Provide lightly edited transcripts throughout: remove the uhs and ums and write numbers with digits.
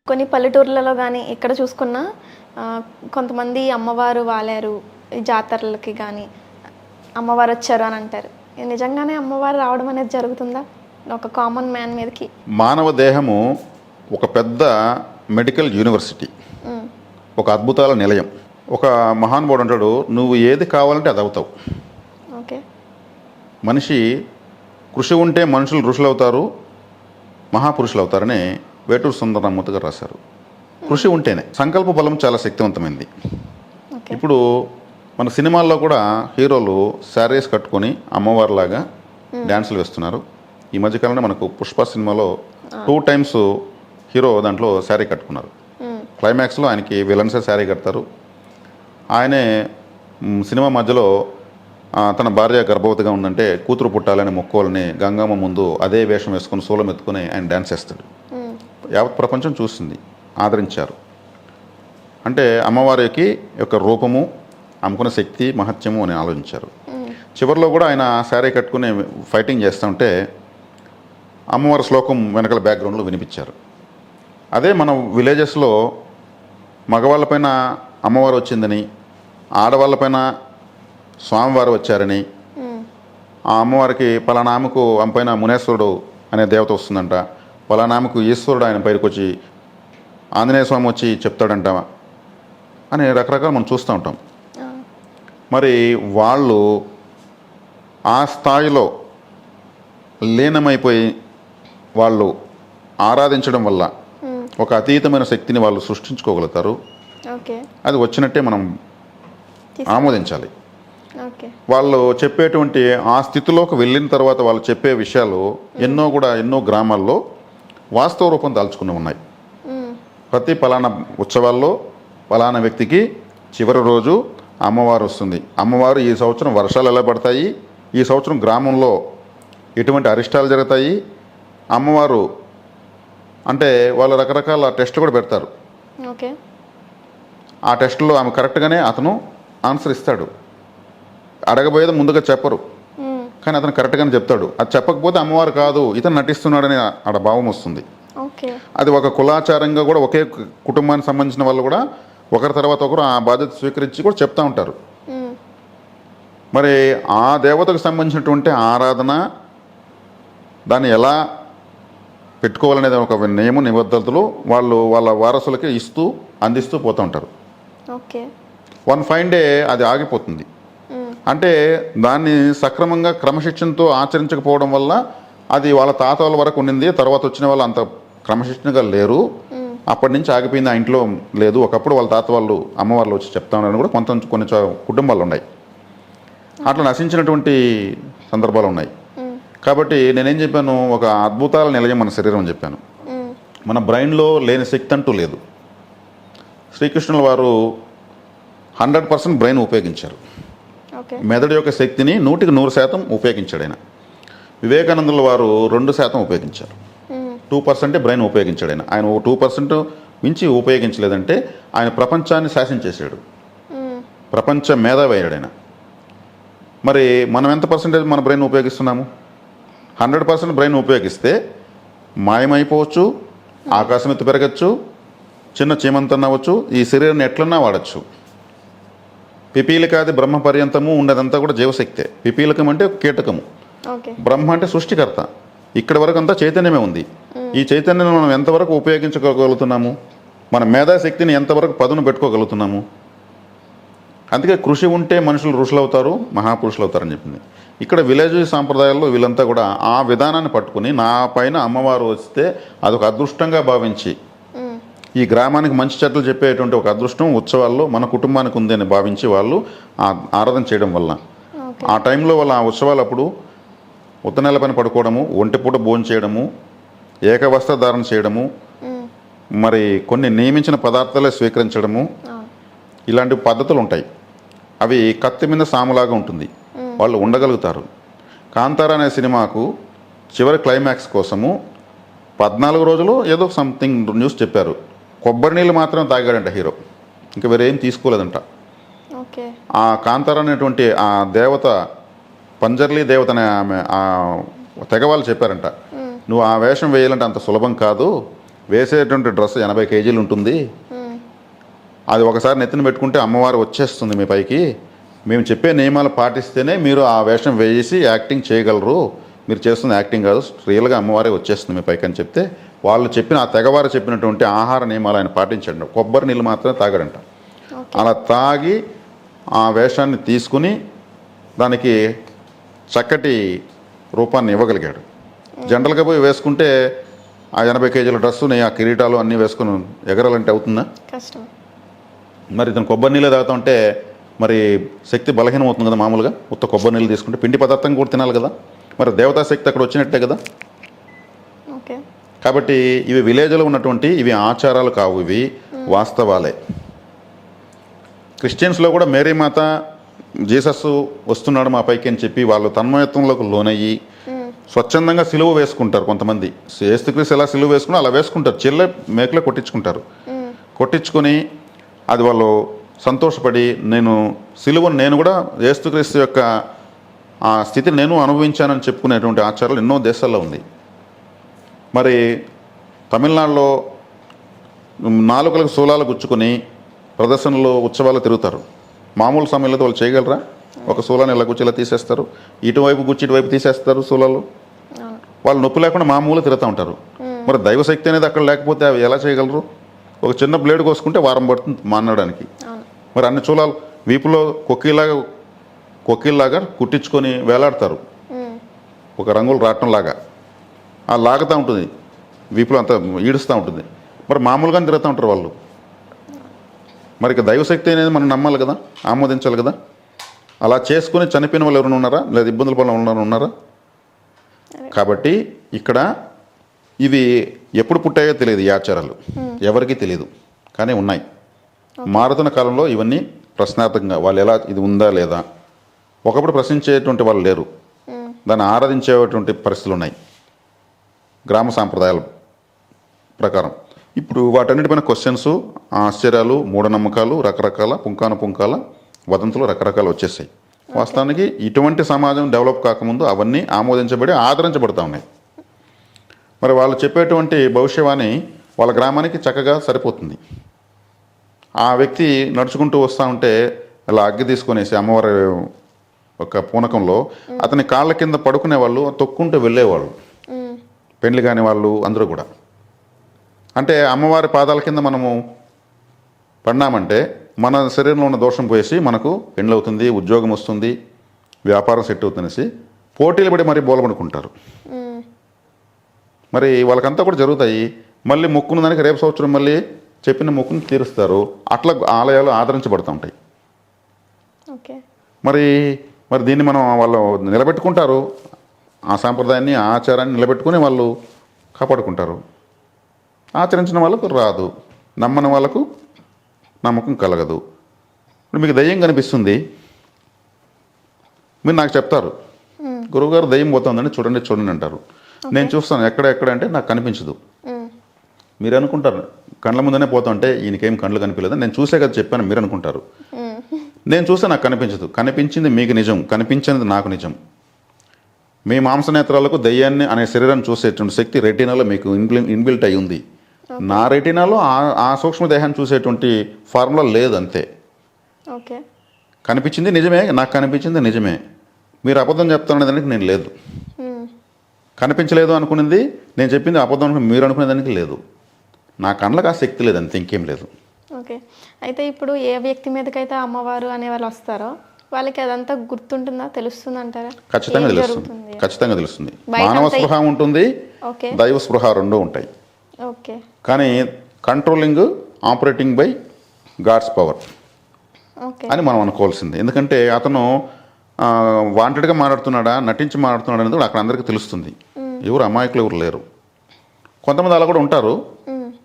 కొన్ని పల్లెటూర్లలో కానీ ఎక్కడ చూసుకున్నా కొంతమంది అమ్మవారు వాలారు ఈ జాతరలకి కానీ అమ్మవారు వచ్చారు అని అంటారు. నిజంగానే అమ్మవారు రావడం అనేది జరుగుతుందా ఒక కామన్ మ్యాన్ మీదకి? మానవ దేహము ఒక పెద్ద మెడికల్ యూనివర్సిటీ, ఒక అద్భుతాల నిలయం. ఒక మహానుభావుడు అంటాడు, నువ్వు ఏది కావాలంటే అది అవుతావు. ఓకే. మనిషి కృషి ఉంటే మనుషులు ఋషులు అవుతారు, మహాపురుషులు అవుతారని వేటూరు సుందరరామూర్తి గారు రాశారు. కృషి ఉంటేనే. సంకల్ప బలం చాలా శక్తివంతమైంది. ఇప్పుడు మన సినిమాల్లో కూడా హీరోలు శారీస్ కట్టుకొని అమ్మవారిలాగా డ్యాన్సులు వేస్తున్నారు. ఈ మధ్యకాలంలో మనకు పుష్ప సినిమాలో 2 times హీరో దాంట్లో శారీ కట్టుకున్నారు. క్లైమాక్స్లో ఆయనకి విలన్సే శారీ కడతారు. ఆయనే సినిమా మధ్యలో తన భార్య గర్భవతిగా ఉందంటే కూతురు పుట్టాలని మొక్కోవాలని గంగమ్మ ముందు అదే వేషం వేసుకొని సూలం ఎత్తుకొని ఆయన డ్యాన్స్ చేస్తాడు. యావత్ ప్రపంచం చూసింది, ఆదరించారు. అంటే అమ్మవారికి యొక్క రూపము, అమ్ముకున్న శక్తి, మహత్యము అని ఆలోచించారు. చివరిలో కూడా ఆయన శారీ కట్టుకుని ఫైటింగ్ చేస్తుంటే అమ్మవారి శ్లోకం వెనకాల బ్యాక్గ్రౌండ్లో వినిపించారు. అదే మన విలేజెస్లో మగవాళ్ళపైన అమ్మవారు వచ్చిందని, ఆడవాళ్ళపైన స్వామివారు వచ్చారని, ఆ అమ్మవారికి పలానామకు పైన మునేశ్వరుడు అనే దేవత వస్తుందంట, పలానామకు ఈశ్వరుడు ఆయన పైకి వచ్చి ఆంజనేయ స్వామి వచ్చి చెప్తాడంట అని రకరకాలు మనం చూస్తూ ఉంటాం. మరి వాళ్ళు ఆ స్థాయిలో లీనమైపోయి వాళ్ళు ఆరాధించడం వల్ల ఒక అతీతమైన శక్తిని వాళ్ళు సృష్టించుకోగలుగుతారు. అది వచ్చినట్టే మనం ఆమోదించాలి. వాళ్ళు చెప్పేటువంటి ఆ స్థితిలోకి వెళ్ళిన తర్వాత వాళ్ళు చెప్పే విషయాలు ఎన్నో గ్రామాల్లో వాస్తవ రూపం దాల్చుకుని ఉన్నాయి. ప్రతి పలానా ఉత్సవాల్లో పలానా వ్యక్తికి చివరి రోజు అమ్మవారు వస్తుంది, అమ్మవారు ఈ సంవత్సరం వర్షాలు ఎలా పడతాయి, ఈ సంవత్సరం గ్రామంలో ఎటువంటి అరిష్టాలు జరుగుతాయి, అమ్మవారు అంటే వాళ్ళు రకరకాల టెస్టులు కూడా పెడతారు. ఆ టెస్టులో ఆమె కరెక్ట్గానే అతను ఆన్సర్ ఇస్తాడు. అడగబోయేది ముందుగా చెప్పరు, కానీ అతను కరెక్ట్గానే చెప్తాడు. అది చెప్పకపోతే అమ్మవారు కాదు ఇతను నటిస్తున్నాడని ఆడ భావం వస్తుంది. అది ఒక కులాచారంగా కూడా ఒకే కుటుంబానికి సంబంధించిన వాళ్ళు కూడా ఒకరి తర్వాత ఒకరు ఆ బాధ్యత స్వీకరించి కూడా చెప్తూ ఉంటారు. మరి ఆ దేవతకు సంబంధించినటువంటి ఆరాధన దాన్ని ఎలా పెట్టుకోవాలనేది ఒక నియమ నిబద్ధతలు వాళ్ళు వాళ్ళ వారసులకి అందిస్తూ పోతూ ఉంటారు. వన్ ఫైన్ డే అది ఆగిపోతుంది. అంటే దాన్ని సక్రమంగా క్రమశిక్షణతో ఆచరించకపోవడం వల్ల అది వాళ్ళ తాతల వరకు ఉండింది, తర్వాత వచ్చిన వాళ్ళు అంత క్రమశిక్షణగా లేరు, అప్పటి నుంచి ఆగిపోయింది, ఆ ఇంట్లో లేదు. ఒకప్పుడు వాళ్ళ తాత వాళ్ళు అమ్మవార్లు వచ్చి చెప్తా ఉన్నారని కూడా కొన్ని కుటుంబాలు ఉన్నాయి. అట్లా నశించినటువంటి సందర్భాలు ఉన్నాయి. కాబట్టి నేనేం చెప్పాను, ఒక అద్భుతాల నిలయం మన శరీరం అని చెప్పాను. మన బ్రెయిన్లో లేని శక్తి అంటూ లేదు. శ్రీకృష్ణుల వారు 100% బ్రెయిన్ ఉపయోగించారు. మెదడు యొక్క శక్తిని 100% ఉపయోగించాడు ఆయన. వివేకానందుల వారు 2% ఉపయోగించారు. 2% బ్రెయిన్ ఉపయోగించాడు ఆయన. ఆయన 2% మించి ఉపయోగించలేదంటే ఆయన ప్రపంచాన్ని శాసించేసాడు, ప్రపంచ మేధావి అయ్యాడు ఆయన. మరి మనం ఎంత పర్సెంటేజ్ మన బ్రెయిన్ ఉపయోగిస్తున్నాము? 100% బ్రెయిన్ ఉపయోగిస్తే మాయమైపోవచ్చు, ఆకాశం ఎత్తు పెరగచ్చు, చిన్న చీమంతన్న అవ్వచ్చు, ఈ శరీరాన్ని ఎట్లన్నా వాడచ్చు. పిపీలికాది బ్రహ్మ పర్యంతము ఉండేదంతా కూడా జీవశక్తే. పిపీలికం అంటే కీటకము, బ్రహ్మ అంటే సృష్టికర్త. ఇక్కడి వరకు అంతా చైతన్యమే ఉంది. ఈ చైతన్యాన్ని మనం ఎంతవరకు ఉపయోగించుకోగలుగుతున్నాము, మన మేధాశక్తిని ఎంతవరకు పదును పెట్టుకోగలుగుతున్నాము? అందుకే కృషి ఉంటే మనుషులు ఋషులు అవుతారు, మహాపురుషులు అవుతారని చెప్పింది. ఇక్కడ విలేజ్ సాంప్రదాయాల్లో వీళ్ళంతా కూడా ఆ విధానాన్ని పట్టుకుని నా పైన అమ్మవారు వస్తే అదొక అదృష్టంగా భావించి ఈ గ్రామానికి మంచి చెడ్డలు చెప్పేటువంటి ఒక అదృష్టం ఉత్సవాల్లో మన కుటుంబానికి ఉంది అని భావించి వాళ్ళు ఆరాధన చేయడం వల్ల ఆ టైంలో వాళ్ళ ఆ ఉత్సవాలప్పుడు ఉత్తనెల పైన పడుకోవడము, ఒంటిపూట భోజనం చేయడము, ఏకవస్త్ర ధారణ చేయడము, మరి కొన్ని నియమించిన పదార్థాలే స్వీకరించడము, ఇలాంటి పద్ధతులు ఉంటాయి. అవి కత్తి మీద సాములాగా ఉంటుంది, వాళ్ళు ఉండగలుగుతారు. కాంతారా అనే సినిమాకు చివరి క్లైమాక్స్ కోసము 14 రోజులు ఏదో సంథింగ్ న్యూస్ చెప్పారు. కొబ్బరి నీళ్ళు మాత్రం తాగాడంట హీరో, ఇంకా వేరేం తీసుకోలేదంట. ఆ కాంతారా అనేటువంటి ఆ దేవత, పంజర్లీ దేవత అనే ఆమె ఆ తెగవాళ్ళు చెప్పారంట, నువ్వు ఆ వేషం వేయాలంటే అంత సులభం కాదు, వేసేటువంటి డ్రెస్ 80 కేజీలు ఉంటుంది, అది ఒకసారి నెత్తిన పెట్టుకుంటే అమ్మవారు వచ్చేస్తుంది మీ పైకి, మేము చెప్పే నియమాలు పాటిస్తేనే మీరు ఆ వేషం వేసి యాక్టింగ్ చేయగలరు, మీరు చేస్తున్న యాక్టింగ్ కాదు, రియల్గా అమ్మవారే వచ్చేస్తుంది మీ పైకి అని చెప్తే వాళ్ళు చెప్పిన ఆ తెగవారు చెప్పినటువంటి ఆహార నియమాలు ఆయన పాటించండి. కొబ్బరి నీళ్ళు మాత్రమే తాగడంట. అలా తాగి ఆ వేషాన్ని తీసుకుని దానికి చక్కటి రూపాన్ని ఇవ్వగలిగాడు. జనరల్గా పోయి వేసుకుంటే ఆ 80 కేజీల డ్రెస్సుని ఆ కిరీటాలు అన్నీ వేసుకుని ఎగరాలంటే అవుతుందా? కష్టం. మరి ఇతను కొబ్బరి నీళ్ళు తాగుతుంటే మరి శక్తి బలహీనం అవుతుంది కదా. మామూలుగా ఉత్త కొబ్బరి నీళ్ళు తీసుకుంటే పిండి పదార్థం కూడా తినాలి కదా, మరి దేవతా శక్తి అక్కడ వచ్చినట్టే కదా. ఓకే. కాబట్టి ఇవి విలేజ్లో ఉన్నటువంటి ఇవి ఆచారాలు కావు, ఇవి వాస్తవాలే. క్రిస్టియన్స్లో కూడా మేరీ మాత జీసస్ వస్తున్నాడు మా పైకి అని చెప్పి వాళ్ళు తన్మయత్వంలోకి లోనయ్యి స్వచ్ఛందంగా సిలువ వేసుకుంటారు. కొంతమంది యేసుక్రీస్తు ఎలా సిలువ వేసుకుని అలా వేసుకుంటారు, చెల్లె మేకలే కొట్టించుకుంటారు. కొట్టించుకొని అది వాళ్ళు సంతోషపడి నేను సిలువను నేను కూడా యేసుక్రీస్తు యొక్క ఆ స్థితిని నేను అనుభవించానని చెప్పుకునేటువంటి ఆచారాలు ఎన్నో దేశాల్లో ఉంది. మరి తమిళనాడులో నాలుకలకు శూలాలు గుచ్చుకొని ప్రదర్శనలు ఉత్సవాలు తిరుగుతారు. మామూలు సమయంలో వాళ్ళు చేయగలరా? ఒక శూలాన్ని ఇలా గుచ్చి ఇలా తీసేస్తారు, ఇటువైపు గుచ్చి ఇటువైపు తీసేస్తారు శూలాలు. వాళ్ళు నొప్పి లేకుండా మామూలు తిరుగుతూ ఉంటారు. మరి దైవశక్తి అనేది అక్కడ లేకపోతే అవి ఎలా చేయగలరు? ఒక చిన్న బ్లేడ్ కోసుకుంటే వారం పడుతుంది మానడానికి. మరి అన్ని శూలాలు వీపులో కొక్కిల్లాగా కుట్టించుకొని వేలాడతారు, ఒక రంగులు రావటంలాగా ఆ లాగుతూ ఉంటుంది, వీపులో అంతా ఈడుస్తూ ఉంటుంది. మరి మామూలుగానే తిరుగుతూ ఉంటారు వాళ్ళు. మరి ఇక దైవశక్తి అనేది మనం నమ్మాలి కదా, ఆమోదించాలి కదా. అలా చేసుకుని చనిపోయిన వాళ్ళు ఎవరైనా ఉన్నారా? లేదా ఇబ్బందుల పనులు ఉన్నారా? కాబట్టి ఇక్కడ ఇవి ఎప్పుడు పుట్టాయో తెలియదు, ఈ ఆచారాలు ఎవరికీ తెలియదు, కానీ ఉన్నాయి. మారుతున్న కాలంలో ఇవన్నీ ప్రశ్నార్థకంగా వాళ్ళు ఎలా ఇది ఉందా లేదా, ఒకప్పుడు ప్రశ్నించేటువంటి వాళ్ళు లేరు, దాన్ని ఆరాధించేటువంటి పరిస్థితులు ఉన్నాయి గ్రామ సాంప్రదాయాల ప్రకారం. ఇప్పుడు వాటన్నిటిపైన క్వశ్చన్స్, ఆశ్చర్యాలు, మూఢనమ్మకాలు, రకరకాల పుంకాల వదంతులు రకరకాలు వచ్చేసాయి. వాస్తవానికి ఇటువంటి సమాజం డెవలప్ కాకముందు అవన్నీ ఆమోదించబడి ఆదరించబడుతూ ఉన్నాయి. మరి వాళ్ళు చెప్పేటువంటి భవిష్యవాణి వాళ్ళ గ్రామానికి చక్కగా సరిపోతుంది. ఆ వ్యక్తి నడుచుకుంటూ వస్తూ ఉంటే అలా అగ్గి తీసుకొనేసి అమ్మవారి ఒక పూనకంలో అతని కాళ్ళ కింద పడుకునే వాళ్ళు, తొక్కుంటూ వెళ్ళేవాళ్ళు, పెండ్లి కాని వాళ్ళు అందరూ కూడా. అంటే అమ్మవారి పాదాల కింద మనము పడినామంటే మన శరీరంలో ఉన్న దోషం పోయేసి మనకు పెండ్లి అవుతుంది, ఉద్యోగం వస్తుంది, వ్యాపారం సెట్ అవుతుందనేసి పోటీలు పడి మరీ బోలబడుకుంటారు. మరి వాళ్ళకంతా కూడా జరుగుతాయి. మళ్ళీ మొక్కున్న దానికి రేపు సంవత్సరం మళ్ళీ చెప్పిన మొక్కును తీరుస్తారు. అట్లా ఆలయాలు ఆదరించబడుతూ ఉంటాయి. మరి దీన్ని మనం వాళ్ళు నిలబెట్టుకుంటారు, ఆ సాంప్రదాయాన్ని ఆ ఆచారాన్ని నిలబెట్టుకుని వాళ్ళు కాపాడుకుంటారు. ఆచరించిన వాళ్ళకు రాదు, నమ్మని వాళ్ళకు నమ్మకం కలగదు. ఇప్పుడు మీకు దయ్యం కనిపిస్తుంది, మీరు నాకు చెప్తారు, గురువుగారు దయ్యం పోతుందని చూడండి అంటారు. నేను చూస్తాను ఎక్కడ అంటే నాకు కనిపించదు. మీరు అనుకుంటారు కళ్ళ ముందనే పోతుంటే ఈయనకేం కళ్ళు కనిపించలేదు, నేను చూసే కదా చెప్పాను మీరు అనుకుంటారు. నేను చూస్తే నాకు కనిపించదు, కనిపించింది మీకు నిజం, కనిపించినది నాకు నిజం. మీ మాంసనేత్రాలకు దయ్యాన్ని అనే శరీరాన్ని చూసేటువంటి శక్తి రెటీనాలో మీకు ఇన్బిల్ట్ అయి ఉంది. నా రెటీనాలో ఆ సూక్ష్మదేహాన్ని చూసేటువంటి ఫార్ములా లేదు, అంతే. కనిపించింది నిజమే, నాకు కనిపించింది నిజమే, మీరు అబద్ధం చెప్తారనే దానికి నేను లేదు. కనిపించలేదు అనుకునేది నేను చెప్పింది అబద్ధం అనుకుని మీరు అనుకునే దానికి లేదు. నా కళ్ళకి ఆ శక్తి లేదు, అంతే, ఇంకేం లేదు. ఓకే. అయితే ఇప్పుడు ఏ వ్యక్తి మీదకైతే అమ్మవారు అనే వాళ్ళు వస్తారో వాళ్ళకి అదంతా గుర్తుంటుందా, తెలుస్తుంది అంటారా? ఖచ్చితంగా తెలుస్తుంది. మానవ స్పృహ ఉంటుంది, దైవ స్పృహ రెండు ఉంటాయి. ఓకే. కానీ controlling, operating by God's power అని మనం అనుకోవాల్సింది. ఎందుకంటే అతను వాంటెడ్గా మాట్లాడుతున్నాడా, నటించి మాట్లాడుతున్నాడా అనేది అక్కడ అందరికీ తెలుస్తుంది. ఎవరు అమాయకులు ఎవరు లేరు. కొంతమంది అలా కూడా ఉంటారు,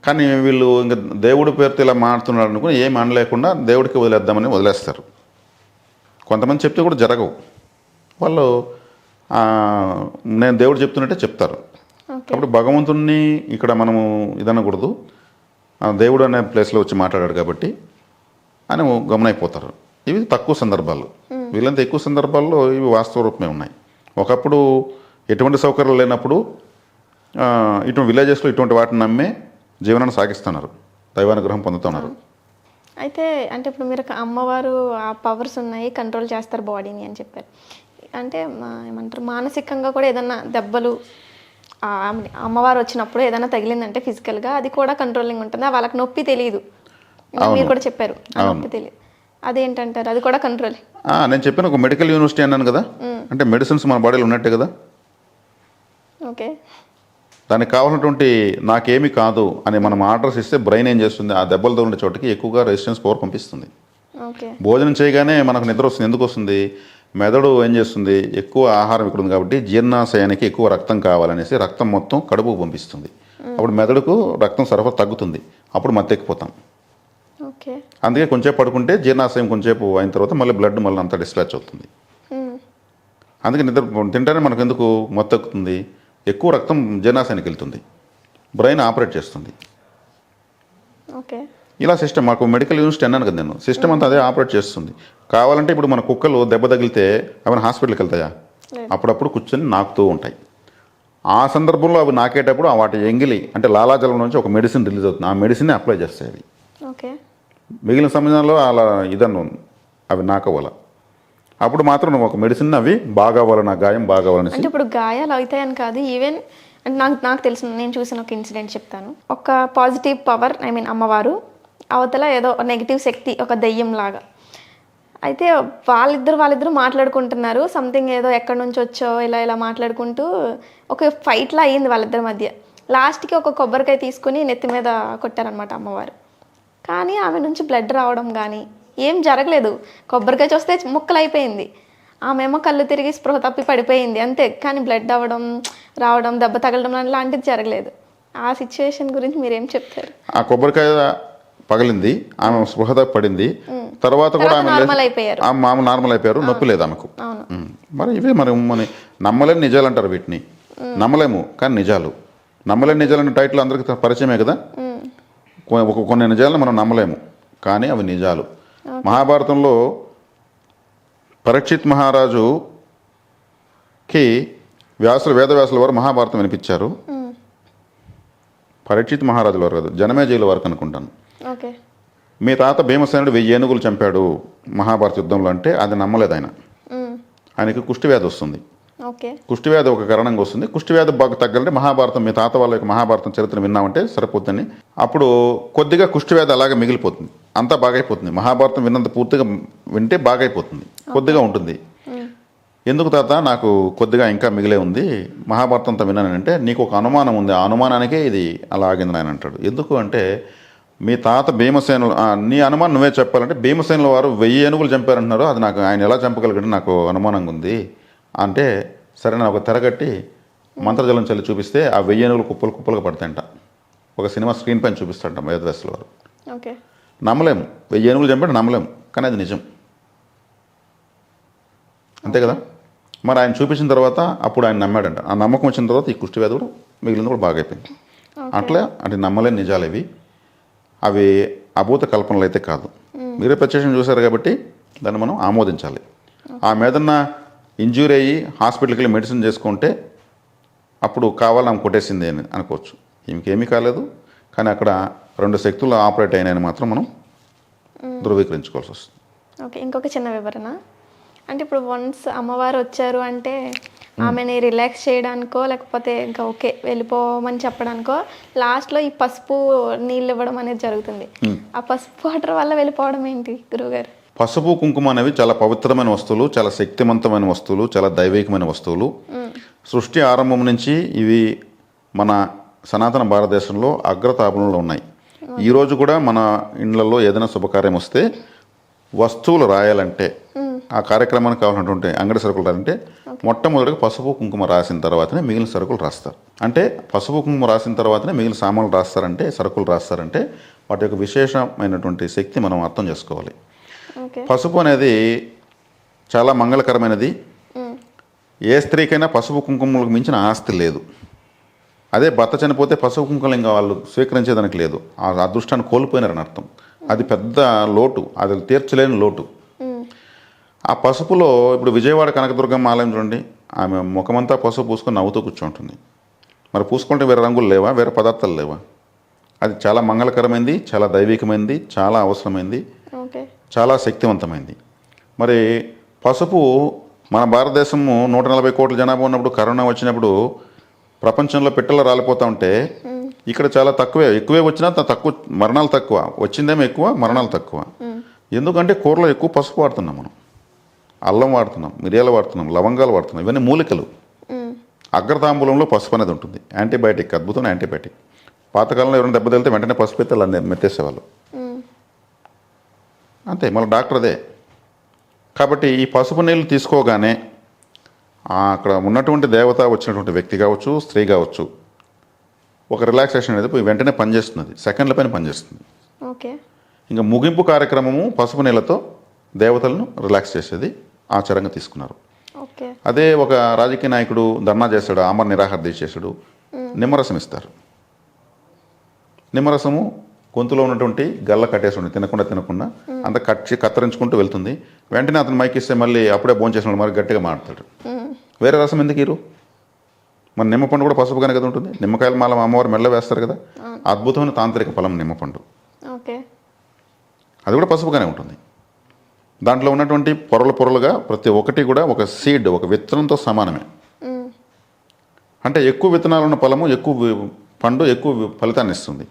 కానీ వీళ్ళు ఇంకా దేవుడి పేరుతో ఇలా మాట్లాడుతున్నాడు అనుకుని ఏం అనలేకుండా దేవుడికి వదిలేద్దామని వదిలేస్తారు. కొంతమంది చెప్తే కూడా జరగవు, వాళ్ళు నేను దేవుడు చెప్తున్నట్టే చెప్తారు. కాబట్టి భగవంతుణ్ణి ఇక్కడ మనము ఇదనకూడదు, దేవుడు అనే ప్లేస్లో వచ్చి మాట్లాడాడు కాబట్టి అని గమనైపోతారు. ఇవి తక్కువ సందర్భాలు, వీళ్ళంతా ఎక్కువ సందర్భాల్లో ఇవి వాస్తవ రూపమే ఉన్నాయి. ఒకప్పుడు ఎటువంటి సౌకర్యాలు లేనప్పుడు ఇటువంటి విలేజెస్లో ఇటువంటి వాటిని నమ్మే జీవనాన్ని సాగిస్తున్నారు, దైవానుగ్రహం పొందుతున్నారు. అయితే అంటే ఇప్పుడు మీరు అమ్మవారు ఆ పవర్స్ ఉన్నాయి, కంట్రోల్ చేస్తారు బాడీని అని చెప్పారు. అంటే ఏమంటారు, మానసికంగా కూడా ఏదన్నా దెబ్బలు అమ్మవారు వచ్చినప్పుడు ఏదైనా తగిలిందంటే ఫిజికల్గా అది కూడా కంట్రోలింగ్ ఉంటుంది. వాళ్ళకి నొప్పి తెలియదు, మీరు కూడా చెప్పారు నొప్పి తెలియదు, అదేంటంటారు, అది కూడా కంట్రోల్? నేను చెప్పిన ఒక మెడికల్ యూనివర్సిటీ అన్నాను కదా, అంటే మెడిసిన్స్ మన బాడీలో ఉన్నట్టే కదా. ఓకే, దానికి కావాల్సినటువంటి నాకేమీ కాదు అని మనం ఆర్డర్స్ ఇస్తే బ్రెయిన్ ఏం చేస్తుంది, ఆ దెబ్బలతో ఉండే చోటుకి ఎక్కువగా రెసిస్టెన్స్ పవర్ పంపిస్తుంది. ఓకే, భోజనం చేయగానే మనకు నిద్ర వస్తుంది. ఎందుకు వస్తుంది? మెదడు ఏం చేస్తుంది, ఎక్కువ ఆహారం ఇక్కడ ఉంది కాబట్టి జీర్ణాశయానికి ఎక్కువ రక్తం కావాలనేసి రక్తం మొత్తం కడుపుకు పంపిస్తుంది. అప్పుడు మెదడుకు రక్తం సరఫరా తగ్గుతుంది, అప్పుడు మత్తెక్కిపోతాం. ఓకే, అందుకే కొంచెంసేపు పడుకుంటే జీర్ణాశయం కొంచెంసేపు అయిన తర్వాత మళ్ళీ బ్లడ్ మళ్ళీ అంతా డిస్లాచ్ అవుతుంది. అందుకే నిద్ర తింటేనే మనకు ఎందుకు మత్తెక్కుతుంది, ఎక్కువ రక్తం జీర్ణాశయానికి వెళ్తుంది, బ్రెయిన్ ఆపరేట్ చేస్తుంది. ఓకే, ఇలా సిస్టమ్ మాకు మెడికల్ యూనివర్సిటీ అన్నాను కదా నేను, సిస్టమ్ అంతా అదే ఆపరేట్ చేస్తుంది. కావాలంటే ఇప్పుడు మన కుక్కలు దెబ్బ తగిలితే అవన్నీ హాస్పిటల్కి వెళ్తాయా? అప్పుడప్పుడు కూర్చొని నాకుతూ ఉంటాయి. ఆ సందర్భంలో అవి నాకేటప్పుడు వాటి ఎంగిలి అంటే లాలాజలం నుంచి ఒక మెడిసిన్ రిలీజ్ అవుతుంది, ఆ మెడిసిన్ అప్లై చేస్తాయి అవి. ఓకే, మిగిలిన సమయంలో అలా ఇదన్ను అవి నాకవ్వాల, అప్పుడు మాత్రం నువ్వు ఒక మెడిసిన్ అవి బాగా అవ్వాలి, నా గాయం బాగా అవ్వాలని. అంటే ఇప్పుడు గాయాలు అవుతాయని కాదు, ఈవెన్ అంటే నాకు తెలిసిన నేను చూసిన ఒక ఇన్సిడెంట్ చెప్తాను. ఒక పాజిటివ్ పవర్, ఐ మీన్ అమ్మవారు, అవతల ఏదో నెగిటివ్ శక్తి, ఒక దెయ్యం లాగా. అయితే వాళ్ళిద్దరు మాట్లాడుకుంటున్నారు, సంథింగ్ ఏదో ఎక్కడి నుంచి వచ్చో ఇలా మాట్లాడుకుంటూ ఒక ఫైట్లా అయ్యింది వాళ్ళిద్దరి మధ్య. లాస్ట్కి ఒక కొబ్బరికాయ తీసుకుని నెత్తి మీద కొట్టారనమాట అమ్మవారు. కానీ ఆమె నుంచి బ్లడ్ రావడం కానీ ఏం జరగలేదు. కొబ్బరికాయ చూస్తే ముక్కలు అయిపోయింది, ఆమెమో కళ్ళు తిరిగి స్పృహ తప్పి పడిపోయింది అంతే. కానీ బ్లడ్ రావడం దెబ్బ తగలడం లాంటిది జరగలేదు. ఆ సిచ్యువేషన్ గురించి మీరేం చెప్తారు? ఆ కొబ్బరికాయ పగిలింది, ఆమె స్పృహ తప్పి పడింది, తర్వాత కూడా ఆమె నార్మల్ అయిపోయారు, మామూలు నార్మల్ అయిపోయారు, నొప్పి లేదు ఆమెకు. మరి ఇవే మరి నమ్మలేని నిజాలు అంటారు వీటిని. నమ్మలేము కానీ నిజాలు. నమ్మలేని నిజాలు అనే టైటిల్ అందరికీ పరిచయమే కదా. కొన్ని నిజాలను మనం నమ్మలేము కానీ అవి నిజాలు. మహాభారతంలో పరీక్షిత్ మహారాజుకి వేదవ్యాసుల వారు మహాభారతం వినిపించారు. పరీక్షిత్ మహారాజుల వారు కాదు, జనమేజయుల వారికి అనుకుంటాను. ఓకే, మీ తాత భీమసేనుడు 1000 ఏనుగులు చంపాడు మహాభారత యుద్ధంలో అంటే అది నమ్మలేదు ఆయన. ఆయనకి కుష్టివ్యాధి వస్తుంది. ఓకే, కుష్టివ్యాధి ఒక కారణంగా వస్తుంది. కుష్టివ్యాధి బాగా తగ్గాలంటే మహాభారతం, మీ తాత వాళ్ళ యొక్క మహాభారతం చరిత్ర విన్నామంటే సరిపోతుంది. అప్పుడు కొద్దిగా కుష్టివ్యాధి అలాగే మిగిలిపోతుంది, అంతా బాగైపోతుంది. మహాభారతం విన్నంత పూర్తిగా వింటే బాగైపోతుంది, కొద్దిగా ఉంటుంది. ఎందుకు తాత నాకు కొద్దిగా ఇంకా మిగిలే ఉంది, మహాభారతం అంతా విన్నానంటే నీకు ఒక అనుమానం ఉంది, ఆ అనుమానానికే ఇది అలా ఆగింది ఆయన అంటాడు. ఎందుకు అంటే మీ తాత భీమసేనులు, నీ అనుమానం నువ్వే చెప్పాలంటే భీమసేనుల వారు 1000 ఏనుగులు చంపారంటున్నారు, అది నాకు ఆయన ఎలా చంపగలిగితే నాకు అనుమానంగా ఉంది అంటే, సరే నా ఒక తెరగట్టి మంత్రజలం చల్లి చూపిస్తే ఆ 1000 ఏనుగులు కుప్పలుగా పడతాయంట. ఒక సినిమా స్క్రీన్ పైన చూపిస్తాడంట వేదవ్యాసుల వారు. ఓకే, నమ్మలేము, 1000 ఏనుగులు చంపాడు నమ్మలేము, కానీ అది నిజం అంతే కదా. మరి ఆయన చూపించిన తర్వాత అప్పుడు ఆయన నమ్మాడంట. ఆ నమ్మకం వచ్చిన తర్వాత ఈ కుష్టివ్యాధి కూడా మిగిలింది కూడా బాగైపోయింది. అట్లా అంటే నమ్మలేని నిజాలు ఇవి, అవి అభూత కల్పనలు అయితే కాదు. మీరే ప్రత్యక్షం చూశారు కాబట్టి దాన్ని మనం ఆమోదించాలి. ఆ మీదన్న ఇంజ్యూరీ అయ్యి హాస్పిటల్కి వెళ్ళి మెడిసిన్ చేసుకుంటే అప్పుడు కావాలని ఆమె కొట్టేసింది అని అనుకోవచ్చు. ఇంకేమీ కాలేదు, కానీ అక్కడ 2 శక్తులు ఆపరేట్ అయినాయని మాత్రం మనం ధృవీకరించుకోవాల్సి వస్తుంది. ఓకే, ఇంకొక చిన్న వివరణ. అంటే ఇప్పుడు వన్స్ అమ్మవారు వచ్చారు అంటే ఆమెని రిలాక్స్ చేయడానికో లేకపోతే ఇంకా ఓకే వెళ్ళిపోమని చెప్పడానికో లాస్ట్లో ఈ పసుపు నీళ్ళు ఇవ్వడం అనేది జరుగుతుంది. ఆ పసుపు వాటర్ వల్ల వెళ్ళిపోవడం ఏంటి గురువుగారు? పసుపు కుంకుమ అనేవి చాలా పవిత్రమైన వస్తువులు, చాలా శక్తివంతమైన వస్తువులు, చాలా దైవికమైన వస్తువులు. సృష్టి ఆరంభం నుంచి ఇవి మన సనాతన భారతదేశంలో అగ్రతాపంలో ఉన్నాయి. ఈరోజు కూడా మన ఇళ్లలో ఏదైనా శుభకార్యం వస్తే వస్తువులు రాయాలంటే, ఆ కార్యక్రమానికి కావాల్సినటువంటి అంగడి సరుకులు రాయాలంటే మొట్టమొదటిగా పసుపు కుంకుమ రాసిన తర్వాతనే మిగిలిన సరుకులు రాస్తారు. అంటే పసుపు కుంకుమ రాసిన తర్వాతనే మిగిలిన సామాన్లు రాస్తారంటే, సరుకులు రాస్తారంటే వాటి యొక్క విశేషమైనటువంటి శక్తి మనం అర్థం చేసుకోవాలి. పసుపు అనేది చాలా మంగళకరమైనది. ఏ స్త్రీకైనా పసుపు కుంకుమలకు మించిన ఆస్తి లేదు. అదే భర్త చనిపోతే పసుపు కుంకుమలు ఇంకా వాళ్ళు స్వీకరించేదానికి లేదు, ఆ అదృష్టాన్ని కోల్పోయినారని అర్థం. అది పెద్ద లోటు, అది తీర్చలేని లోటు. ఆ పసుపులో ఇప్పుడు విజయవాడ కనకదుర్గమ్మ ఆలయం చూడండి, ఆమె ముఖమంతా పసుపు పూసుకొని నవ్వుతూ కూర్చుంటుంది. మరి పూసుకుంటే వేరే రంగులు లేవా, వేరే పదార్థాలు లేవా? అది చాలా మంగళకరమైంది, చాలా దైవికమైంది, చాలా అవసరమైంది, ఓకే. చాలా శక్తివంతమైంది. మరి పసుపు మన భారతదేశము 140 కోట్ల జనాభా ఉన్నప్పుడు కరోనా వచ్చినప్పుడు ప్రపంచంలో పిట్టలు రాలిపోతూ ఉంటే ఇక్కడ చాలా తక్కువే, ఎక్కువే వచ్చినా తక్కువ, మరణాలు తక్కువ, వచ్చిందేమో ఎక్కువ, మరణాలు తక్కువ. ఎందుకంటే కూరలో ఎక్కువ పసుపు వాడుతున్నాం మనం, అల్లం వాడుతున్నాం, మిరియాలు వాడుతున్నాం, లవంగాలు వాడుతున్నాం, ఇవన్నీ మూలికలు. అగ్రతాంబూలంలో పసుపు అనేది ఉంటుంది, యాంటీబయాటిక్, అద్భుతమైన యాంటీబయాటిక్. పాతకాలంలో ఎవరైనా దెబ్బ తగిలితే వెంటనే పసుపు అయితే అలా మెత్తేసేవాళ్ళు, అంతే. మళ్ళీ డాక్టర్ అదే. కాబట్టి ఈ పసుపు నీళ్ళు తీసుకోగానే అక్కడ ఉన్నటువంటి దేవత, వచ్చినటువంటి వ్యక్తి కావచ్చు, స్త్రీ కావచ్చు, ఒక రిలాక్సేషన్ అనేది పోయి వెంటనే పనిచేస్తుంది, సెకండ్ల పైన పనిచేస్తుంది. ఓకే. ఇంకా ముగింపు కార్యక్రమము పసుపు నీళ్ళతో దేవతలను రిలాక్స్ చేసేది ఆచారంగా తీసుకున్నారు. ఓకే. అదే ఒక రాజకీయ నాయకుడు ధర్నా చేశాడు, ఆమర నిరాహార దీక్ష చేశాడు, నిమ్మరసం ఇస్తారు. నిమ్మరసము గొంతులో ఉన్నటువంటి గల్ల కట్టేసి ఉంటుంది, తినకుండా అంత కత్తిరించుకుంటూ వెళ్తుంది. వెంటనే అతను మైక్ ఇస్తే మళ్ళీ అప్పుడే భోంచేసిన మరి గట్టిగా మాట్లాడతాడు. వేరే రసం ఎందుకు ఇరు? మన నిమ్మపండు కూడా పసుపుగానే కదా ఉంటుంది. నిమ్మకాయలు మాల అమ్మవారు మెల్ల వేస్తారు కదా, అద్భుతమైన తాంత్రిక ఫలం నిమ్మపండు, ఓకే. అది కూడా పసుపుగానే ఉంటుంది. దాంట్లో ఉన్నటువంటి పొరలుగా ప్రతి ఒక్కటి కూడా ఒక సీడ్, ఒక విత్తనంతో సమానమే. అంటే ఎక్కువ విత్తనాలు ఉన్న ఫలము, ఎక్కువ పండు ఎక్కువ ఫలితాన్ని ఇస్తుంది.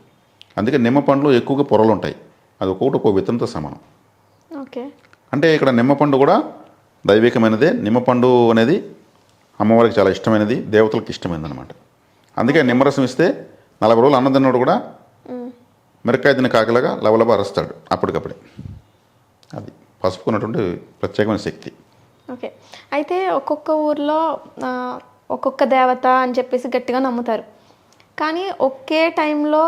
అందుకే నిమ్మ పండ్లు ఎక్కువగా పొరలు ఉంటాయి, అది ఒక్కొక్క విత్తనంతో సమానం. ఓకే. అంటే ఇక్కడ నిమ్మపండు కూడా దైవికమైనదే. నిమ్మపండు అనేది అమ్మవారికి చాలా ఇష్టమైనది, దేవతలకు ఇష్టమైనది అనమాట. అందుకే నిమ్మరసం ఇస్తే 40 రోజులు అన్నం తిన్నోడు కూడా మిరకాయ తిన్న కాకిలాగా లవలవ అరుస్తాడు అప్పటికప్పుడే. అది పసుపుకున్నటువంటి ప్రత్యేకమైన శక్తి. ఓకే. అయితే ఒక్కొక్క ఊర్లో ఒక్కొక్క దేవత అని చెప్పేసి గట్టిగా నమ్ముతారు. కానీ ఒకే టైంలో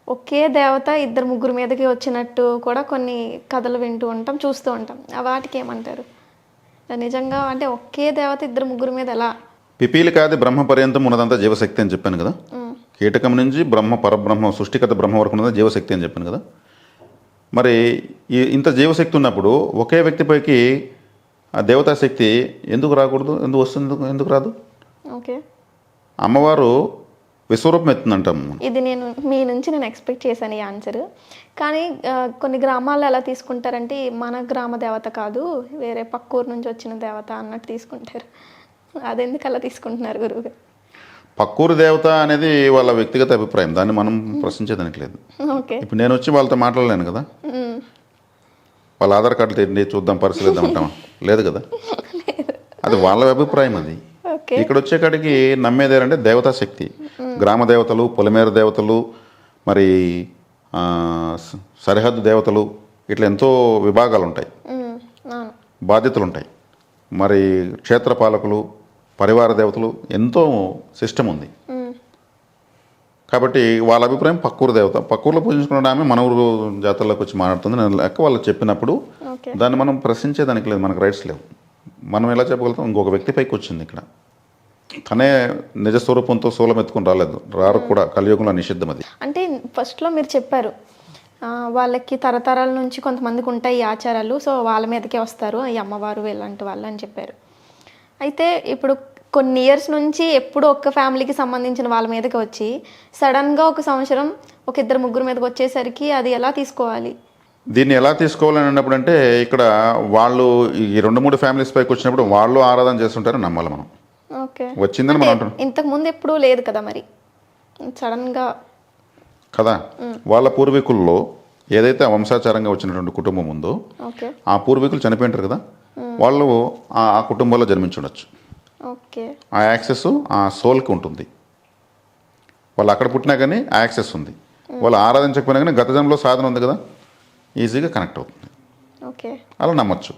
ఒకే దేవత 2-3 మీదకి వచ్చినట్టు కూడా కొన్ని కథలు వింటూ ఉంటాం, చూస్తూ ఉంటాం. వాటికి ఏమంటారు? నిజంగా అంటే ఒకే దేవత 2-3 మీద ఎలా? పిపీలికాది బ్రహ్మ పర్యంతం ఉన్నదంతా జీవశక్తి అని చెప్పాను కదా. కీటకం నుంచి బ్రహ్మ, పరబ్రహ్మ, సృష్టికత బ్రహ్మ వరకు ఉన్నది జీవశక్తి అని చెప్పాను కదా. మరి ఇంత జీవశక్తి ఉన్నప్పుడు ఒకే వ్యక్తిపైకి ఆ దేవతా శక్తి ఎందుకు రాకూడదు? ఎందుకు వస్తుంది? ఎందుకు రాదు? ఓకే. అమ్మవారు విశ్వరూపం ఎత్తుందంటాం. ఇది మీ నుంచి నేను ఎక్స్పెక్ట్ చేశాను ఈ ఆన్సర్. కానీ కొన్ని గ్రామాల్లో ఎలా తీసుకుంటారంటే మన గ్రామ దేవత కాదు, వేరే పక్క ఊరు నుంచి వచ్చిన దేవత అన్నట్టు తీసుకుంటారు. అదెందుకు అలా తీసుకుంటున్నారు గురువుగారు? పక్కూరు దేవత అనేది వాళ్ళ వ్యక్తిగత అభిప్రాయం, దాన్ని మనం ప్రశ్నించేదానికి లేదు. ఓకే. ఇప్పుడు నేను వచ్చి వాళ్ళతో మాట్లాడలేను కదా, వాళ్ళ ఆధార్ కార్డులు తిండి చూద్దాం, పరిశీలిద్దాం అంటామా? లేదు కదా, అది వాళ్ళ అభిప్రాయం. అది ఇక్కడ వచ్చేకాడికి నమ్మేదేనంటే దేవతా శక్తి. గ్రామ దేవతలు, పొలిమేర దేవతలు, మరి సరిహద్దు దేవతలు, ఇట్లా ఎంతో విభాగాలు ఉంటాయి, బాధ్యతలు ఉంటాయి. మరి క్షేత్రపాలకులు, పరివార దేవతలు, ఎంతో సిస్టమ్ ఉంది. కాబట్టి వాళ్ళ అభిప్రాయం పక్కూరు దేవత. పక్కూరులో పూజించుకున్న ఆమె మన ఊరు జాతరలోకి వచ్చి మాట్లాడుతుంది, నేను లెక్క వాళ్ళు చెప్పినప్పుడు దాన్ని మనం ప్రశ్నించేదానికి లేదు, మనకు రైట్స్ లేవు. మనం ఎలా చెప్పగలుగుతాం? ఇంకొక వ్యక్తి పైకి వచ్చింది ఇక్కడ, తనే నిజస్వరూపంతో శూలం ఎత్తుకుని రారు కూడా, కలియుగంలో నిషిద్ధం అది. అంటే ఫస్ట్లో మీరు చెప్పారు వాళ్ళకి తరతరాల నుంచి కొంతమందికి ఉంటాయి ఈ ఆచారాలు, సో వాళ్ళ మీదకే వస్తారు ఈ అమ్మవారు ఇలాంటి వాళ్ళు అని చెప్పారు. అయితే ఇప్పుడు కొన్ని ఇయర్స్ నుంచి ఎప్పుడు ఒక్క ఫ్యామిలీకి సంబంధించిన వాళ్ళ మీదకి వచ్చి సడన్గా ఒక సంవత్సరం ఒక 2-3 మీదకి వచ్చేసరికి అది ఎలా తీసుకోవాలి? దీన్ని ఎలా తీసుకోవాలని అన్నప్పుడు అంటే ఇక్కడ వాళ్ళు ఈ 2-3 ఫ్యామిలీస్ పైకి వచ్చినప్పుడు వాళ్ళు ఆరాధన చేస్తుంటారని నమ్మాలి మనం. ఓకే. వచ్చిందని మనం అంటున్నాం. ఇంతకుముందు ఎప్పుడూ లేదు కదా, మరి సడన్గా కదా. వాళ్ళ పూర్వీకుల్లో ఏదైతే వంశాచారంగా వచ్చినటువంటి కుటుంబం ఉందో ఆ పూర్వీకులు చనిపోయింటారు కదా, వాళ్ళు ఆ కుటుంబంలో జన్మించుండొచ్చు. ఓకే. ఆ యాక్సెస్ ఆ సోల్కి ఉంటుంది. వాళ్ళు అక్కడ పుట్టినా కానీ ఆ యాక్సెస్ ఉంది. వాళ్ళు ఆరాధించకపోయినా కానీ గత జన్మలో సాధన ఉంది కదా, ఈజీగా కనెక్ట్ అవుతుంది. ఓకే. అలా నమ్మచ్చు.